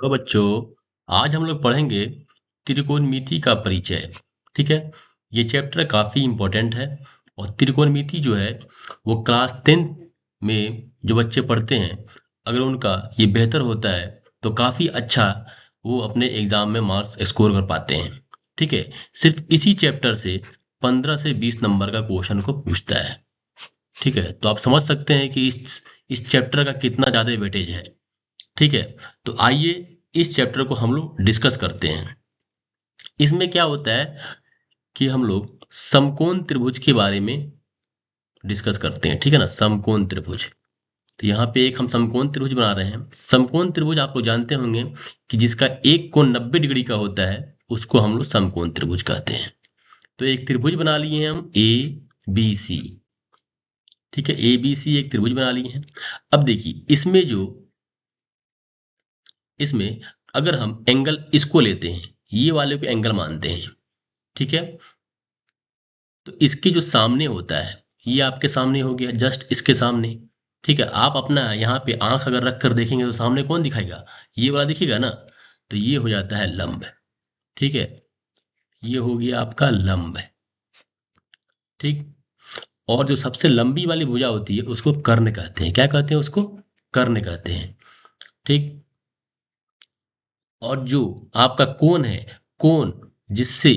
तो बच्चों, आज हम लोग पढ़ेंगे त्रिकोणमिति का परिचय। ठीक है। ये चैप्टर काफ़ी इम्पोर्टेंट है। और त्रिकोणमिति जो है वो क्लास 10th में जो बच्चे पढ़ते हैं, अगर उनका ये बेहतर होता है तो काफ़ी अच्छा वो अपने एग्ज़ाम में मार्क्स स्कोर कर पाते हैं। ठीक है। सिर्फ इसी चैप्टर से 15 से 20 नंबर का क्वेश्चन को पूछता है। ठीक है, तो आप समझ सकते हैं कि इस चैप्टर का कितना ज़्यादा वेटेज है। ठीक है। तो आइए इस चैप्टर को हम लोग डिस्कस करते हैं। इसमें क्या होता है कि हम लोग समकोण त्रिभुज के बारे में डिस्कस करते हैं। ठीक है ना, समकोण त्रिभुज। तो यहाँ पे एक हम समकोण त्रिभुज बना रहे हैं। समकोण त्रिभुज आप लोग जानते होंगे कि जिसका एक कोण 90 डिग्री का होता है उसको हम लोग समकोण त्रिभुज कहते हैं। तो एक त्रिभुज बना लिए हैं हम ए बी सी। ठीक है, ए बी सी एक त्रिभुज बना लिए हैं। अब देखिए इसमें अगर हम एंगल इसको लेते हैं, ये वाले को एंगल मानते हैं। ठीक है। तो इसके जो सामने होता है, ये आपके सामने हो गया, जस्ट इसके सामने। ठीक है, आप अपना यहाँ पे आंख अगर रख कर देखेंगे तो सामने कौन दिखाएगा? ये वाला दिखेगा ना। तो ये हो जाता है लंब। ठीक है, ये हो गया आपका लंब। ठीक। और जो सबसे लंबी वाली भुजा होती है उसको कर्ण कहते हैं। क्या कहते हैं उसको? कर्ण कहते हैं। ठीक। और जो आपका कोण है, कोण जिससे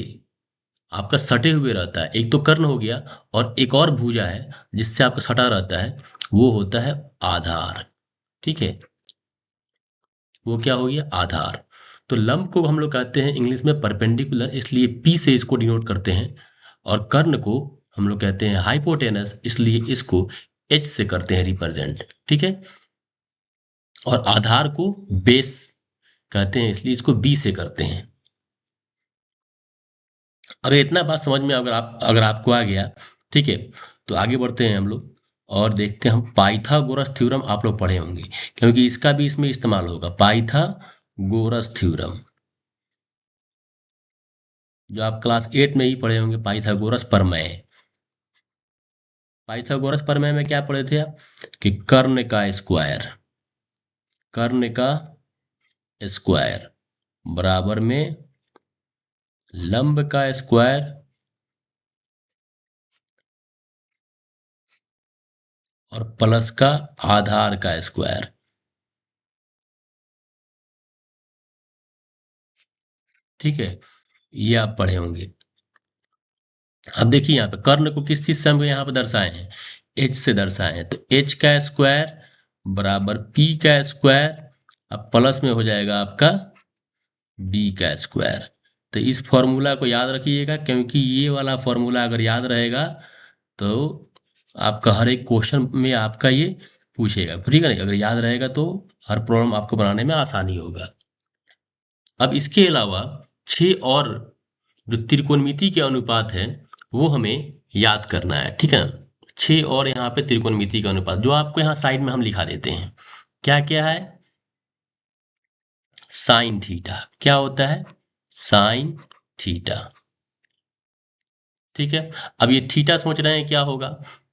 आपका सटे हुए रहता है, एक तो कर्ण हो गया, और एक और भुजा है जिससे आपका सटा रहता है, वो होता है आधार। ठीक है, वो क्या हो गया? आधार। तो लंब को हम लोग कहते हैं इंग्लिश में परपेंडिकुलर, इसलिए पी से इसको डिनोट करते हैं। और कर्ण को हम लोग कहते हैं हाइपोटेनस, इसलिए इसको एच से करते हैं रिप्रेजेंट। ठीक है। और आधार को बेस कहते हैं, इसलिए इसको बी से करते हैं। अगर इतना बात समझ में अगर आपको आ गया, ठीक है, तो आगे बढ़ते हैं हम लोग और देखते हैं। हम पाइथागोरस थ्योरम आप लोग पढ़े होंगे, क्योंकि इसका भी इसमें इस्तेमाल होगा। पाइथागोरस थ्योरम जो आप क्लास 8 में ही पढ़े होंगे, पाइथागोरस प्रमेय। पाइथागोरस प्रमेय में क्या पढ़े थे आप? कि कर्ण का स्क्वायर बराबर में लंब का स्क्वायर और प्लस का आधार का स्क्वायर। ठीक है, ये आप पढ़े होंगे। अब देखिए यहाँ पे कर्ण को किस चीज से हम यहाँ पे दर्शाए हैं? एच से दर्शाए हैं। तो एच का स्क्वायर बराबर पी का स्क्वायर, अब प्लस में हो जाएगा आपका बी का स्क्वायर। तो इस फॉर्मूला को याद रखिएगा, क्योंकि ये वाला फॉर्मूला अगर याद रहेगा तो आपका हर एक क्वेश्चन में आपका ये पूछेगा। ठीक है ना, अगर याद रहेगा तो हर प्रॉब्लम आपको बनाने में आसानी होगा। अब इसके अलावा छह और जो त्रिकोणमिति के अनुपात है वो हमें याद करना है। ठीक है, छह और यहाँ पे त्रिकोणमिति का अनुपात जो आपको यहाँ साइड में हम लिखा देते हैं। क्या क्या है? Sine theta. क्या होता है? Sine theta. ठीक है। अब ये थीटा सोच रहे हैं क्या होगा?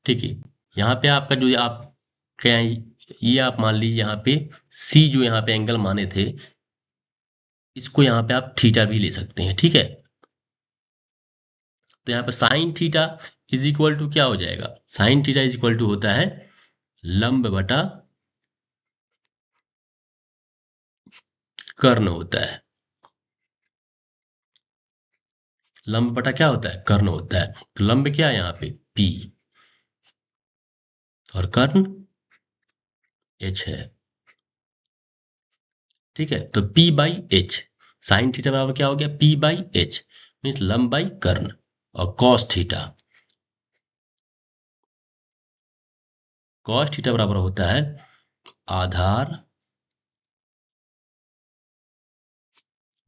ठीक है, यहाँ पे आपका जो आप क्या ये आप मान लीजिए यहाँ पे सी जो यहाँ पे एंगल माने थे, इसको यहाँ पे आप थीटा भी ले सकते हैं। ठीक है। तो यहाँ पे sine theta is equal to क्या हो जाएगा? Sine theta is equal to होता है लंब बटा कर्ण होता है। लंब बटा क्या होता है? कर्ण होता है। तो लंब क्या है यहाँ पे? पी। और कर्ण एच है। ठीक है, तो P by H. Sine theta बराबर क्या हो गया? पी बाई एच मीन्स लंब बाई कर्ण। और कॉस थीटा बराबर होता है आधार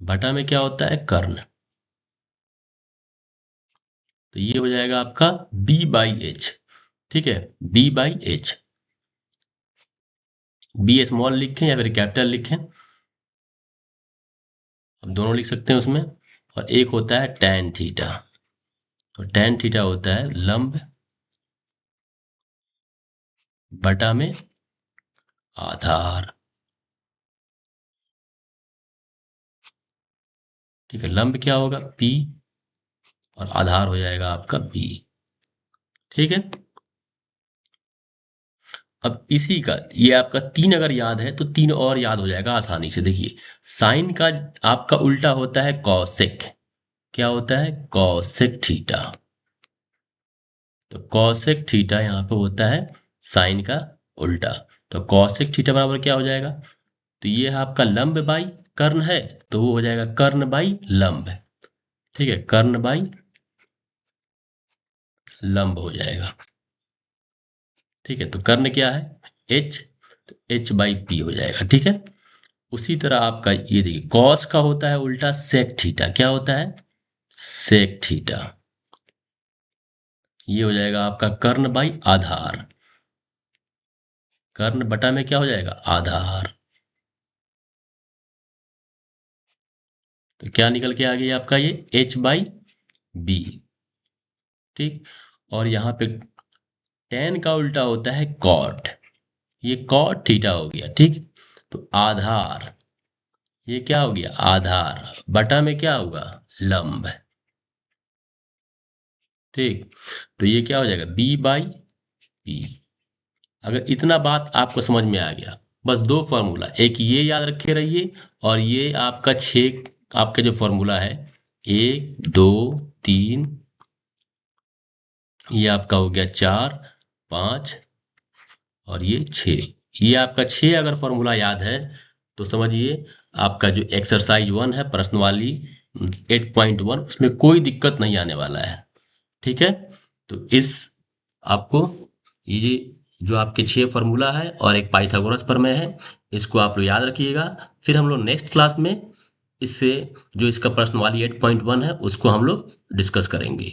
बटा में क्या होता है? कर्ण। तो ये हो जाएगा आपका बी बाई एच। ठीक है, B by H. B small लिखें या फिर कैपिटल लिखें, हम दोनों लिख सकते हैं उसमें। और एक होता है tan थीटा। तो tan थीटा होता है लंब बटा में आधार। ठीक है, लंब क्या होगा P और आधार हो जाएगा आपका B। ठीक है, अब इसी का ये आपका 3 अगर याद है तो 3 और याद हो जाएगा आसानी से। देखिए, साइन का आपका उल्टा होता है कॉसेक। क्या होता है? Cosec theta. तो कॉसेक थीटा यहाँ पे होता है साइन का उल्टा। तो कॉसेक थीटा बराबर क्या हो जाएगा? तो ये है आपका लंब बाई कर्ण है, तो वो हो जाएगा कर्ण बाई लंब। ठीक है, कर्ण बाई लंब हो जाएगा। ठीक है, तो कर्ण क्या है? H, तो H बाई पी हो जाएगा। ठीक है, उसी तरह आपका ये देखिए कॉस का होता है उल्टा सेक थीटा। क्या होता है? Sec theta. ये हो जाएगा आपका कर्ण बाई आधार। कर्ण बटा में क्या हो जाएगा? आधार। तो क्या निकल के आ गया आपका ये H बाई बी। ठीक, और यहाँ पे टेन का उल्टा होता है कॉट। ये कॉट थीटा हो गया। ठीक, तो आधार, ये क्या हो गया? आधार बटा में क्या होगा? लंब। ठीक, तो ये क्या हो जाएगा? B by P. अगर इतना बात आपको समझ में आ गया, बस दो फॉर्मूला, एक ये याद रखे रहिए और ये आपका आपका जो फॉर्मूला है 1 2 3, ये आपका हो गया 4 5 और ये 6। ये आपका 6 अगर फॉर्मूला याद है तो समझिए आपका जो एक्सरसाइज 1 है प्रश्न वाली 8.1, उसमें कोई दिक्कत नहीं आने वाला है। ठीक है, तो इस आपको ये जो आपके 6 फॉर्मूला है और एक पाइथागोरस प्रमेय है, इसको आप लोग याद रखिएगा। फिर हम लोग नेक्स्ट क्लास में इससे जो इसका प्रश्न वाली 8.1 है उसको हम लोग डिस्कस करेंगे।